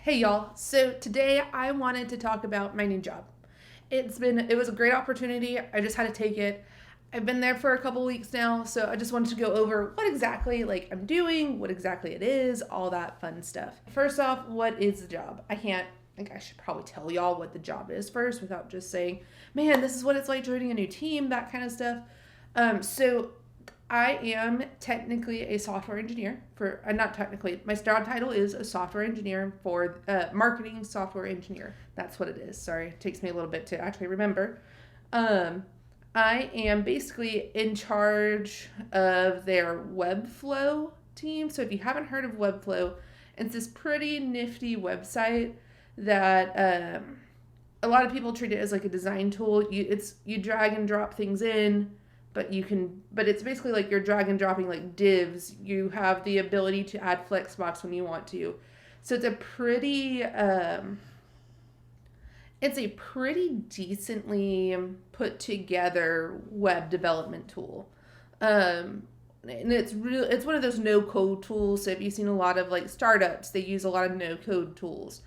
Hey y'all. So today I wanted to talk about my new job. It was a great opportunity. I just had to take it. I've been there for a couple weeks now, so I just wanted to go over what exactly I'm doing, what exactly it is, all that fun stuff. First off, what is the job? I should probably tell y'all what the job is first without just saying, "Man, this is what it's like joining a new team," that kind of stuff. So I am technically a software engineer not technically, my job title is a software engineer for marketing software engineer. That's what it is. Sorry, it takes me a little bit to actually remember. I am basically in charge of their Webflow team. So if you haven't heard of Webflow, it's this pretty nifty website that a lot of people treat it as like a design tool. You drag and drop things in, but it's basically like you're drag and dropping like divs. You have the ability to add flexbox when you want to. So it's a pretty decently put together web development tool. And it's one of those no code tools. So if you've seen a lot of like startups, they use a lot of no code tools.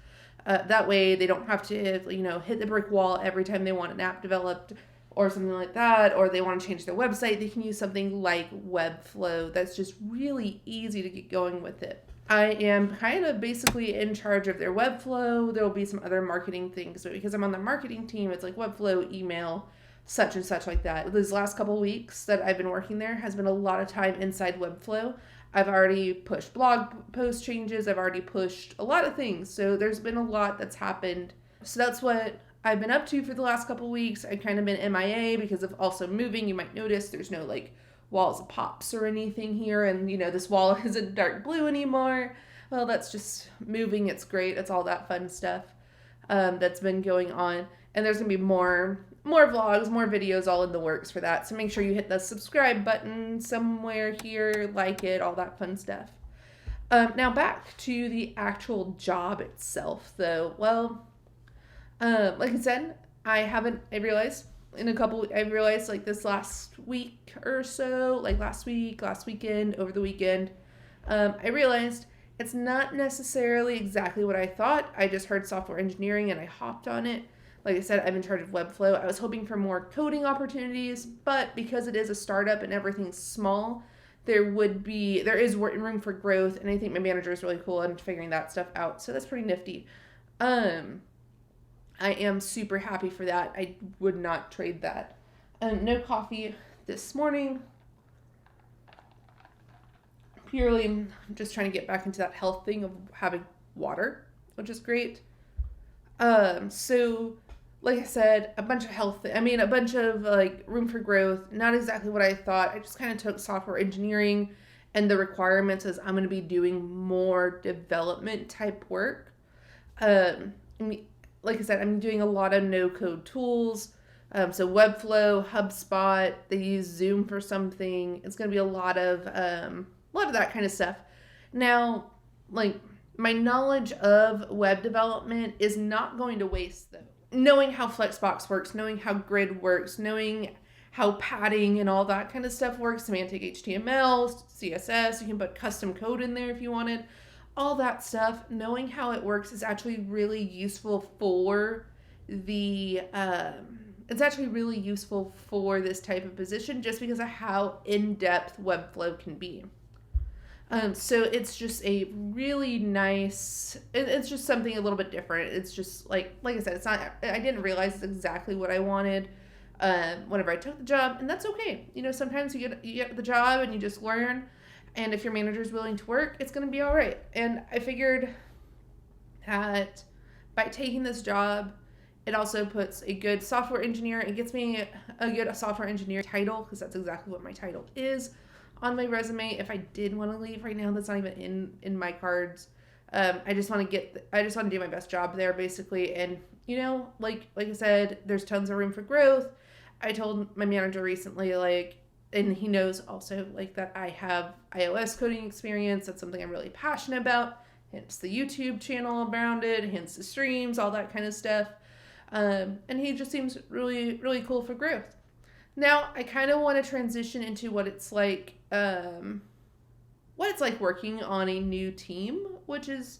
That way they don't have to, hit the brick wall every time they want an app developed or something like that, or they want to change their website. They can use something like Webflow that's just really easy to get going with it. I am kind of basically in charge of their Webflow. There will be some other marketing things, but because I'm on the marketing team, it's like Webflow, email, such and such like that. These last couple of weeks that I've been working there has been a lot of time inside Webflow. I've already pushed blog post changes. I've already pushed a lot of things. So there's been a lot that's happened. So that's what I've been up to for the last couple of weeks. I've kind of been MIA because of also moving. You might notice there's no walls of pops or anything here. And this wall isn't dark blue anymore. Well, that's just moving. It's great. It's all that fun stuff that's been going on. And there's going to be more vlogs, more videos all in the works for that. So make sure you hit the subscribe button somewhere here, like it, all that fun stuff. Now back to the actual job itself though. Well, like I said, I realized this last week or so, like last weekend, over the weekend, I realized it's not necessarily exactly what I thought. I just heard software engineering and I hopped on it. Like I said, I'm in charge of Webflow. I was hoping for more coding opportunities, but because it is a startup and everything's small, there is room for growth, and I think my manager is really cool in figuring that stuff out. So that's pretty nifty. I am super happy for that. I would not trade that. No coffee this morning. Purely, I'm just trying to get back into that health thing of having water, which is great. So, like I said, a bunch of room for growth. Not exactly what I thought. I just kind of took software engineering, and the requirements is I'm going to be doing more development type work. Like I said, I'm doing a lot of no-code tools. So Webflow, HubSpot, they use Zoom for something. It's going to be a lot of that kind of stuff. Now, my knowledge of web development is not going to waste though. Knowing how Flexbox works, knowing how grid works, knowing how padding and all that kind of stuff works, semantic HTML, CSS, you can put custom code in there if you wanted. All that stuff, knowing how it works is actually really useful for this type of position just because of how in-depth Webflow can be. So it's just a really nice, it's just something a little bit different. It's just like I said, I didn't realize it's exactly what I wanted whenever I took the job, and that's okay. Sometimes you get the job and you just learn. And if your manager is willing to work, it's going to be all right. And I figured that by taking this job, it also puts a good software engineer. It gets me a good software engineer title, because that's exactly what my title is on my resume. If I did want to leave right now, that's not even in my cards. I just want to do my best job there, basically. And like I said, there's tons of room for growth. I told my manager recently, and he knows also that I have iOS coding experience. That's something I'm really passionate about. Hence the YouTube channel around it, hence the streams, all that kind of stuff. And he just seems really, really cool for growth. Now, I kind of want to transition into what it's like working on a new team, which is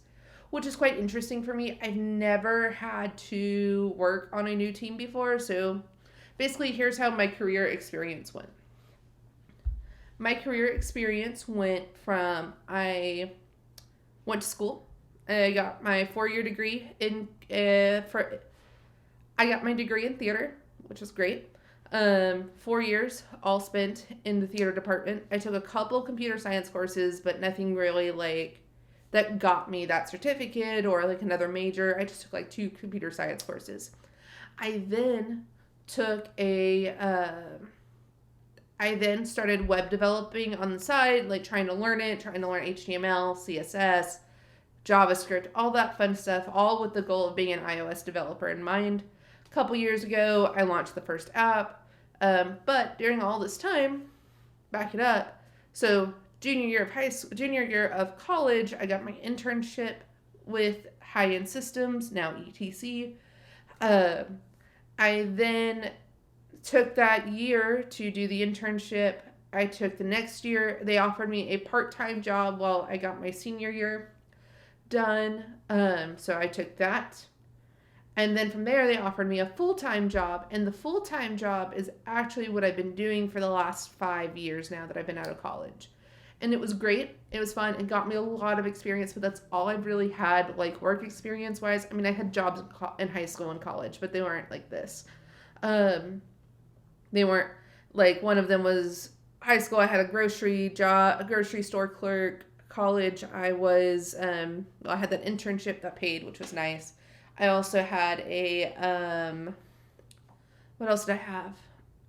which is quite interesting for me. I've never had to work on a new team before, so basically, here's how my career experience went. My career experience went from I went to school. I got my 4-year degree in I got my degree in theater, which was great. 4 years all spent in the theater department. I took a couple computer science courses, but nothing really like that got me that certificate or like another major. I just took like 2 computer science courses. I then took I then started web developing on the side, like trying to learn HTML, CSS, JavaScript, all that fun stuff, all with the goal of being an iOS developer in mind. A couple years ago, I launched the first app, but during all this time, back it up. So junior year of college, I got my internship with High End Systems, now ETC. I then took that year to do the internship. I took the next year. They offered me a part-time job while I got my senior year done. So I took that. And then from there, they offered me a full-time job. And the full-time job is actually what I've been doing for the last 5 years now that I've been out of college. And it was great. It was fun. It got me a lot of experience, but that's all I've really had, like, work experience-wise. I mean, I had jobs in high school and college, but they weren't like this. They weren't, like, one of them was high school. I had a grocery store clerk. College, I was, I had that internship that paid, which was nice. I also had what else did I have?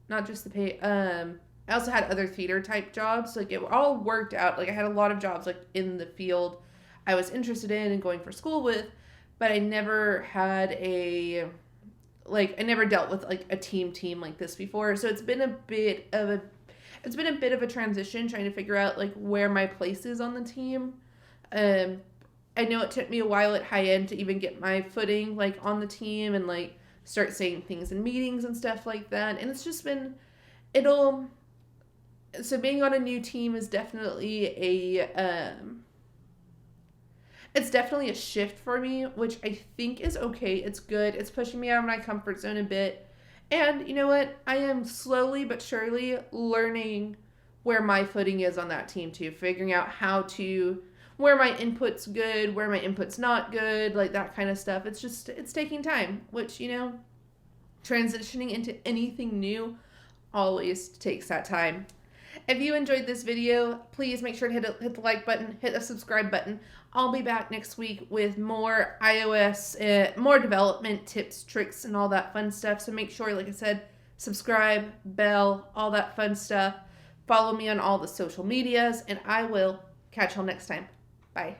Not just the pay, I also had other theater type jobs. Like, it all worked out. Like, I had a lot of jobs, like, in the field I was interested in and going for school with, but I never had I never dealt with, like, a team like this before. So it's been a bit of a transition trying to figure out, like, where my place is on the team. I know it took me a while at High End to even get my footing, like, on the team and, like, start saying things in meetings and stuff like that. And it's just been, so being on a new team is definitely it's definitely a shift for me, which I think is okay. It's good. It's pushing me out of my comfort zone a bit. And you know what? I am slowly but surely learning where my footing is on that team too. Figuring out where my input's good, where my input's not good, like that kind of stuff. It's taking time, which, transitioning into anything new always takes that time. If you enjoyed this video, please make sure to hit the like button, hit the subscribe button. I'll be back next week with more iOS, more development tips, tricks, and all that fun stuff. So make sure, like I said, subscribe, bell, all that fun stuff. Follow me on all the social medias, and I will catch y'all next time. Bye.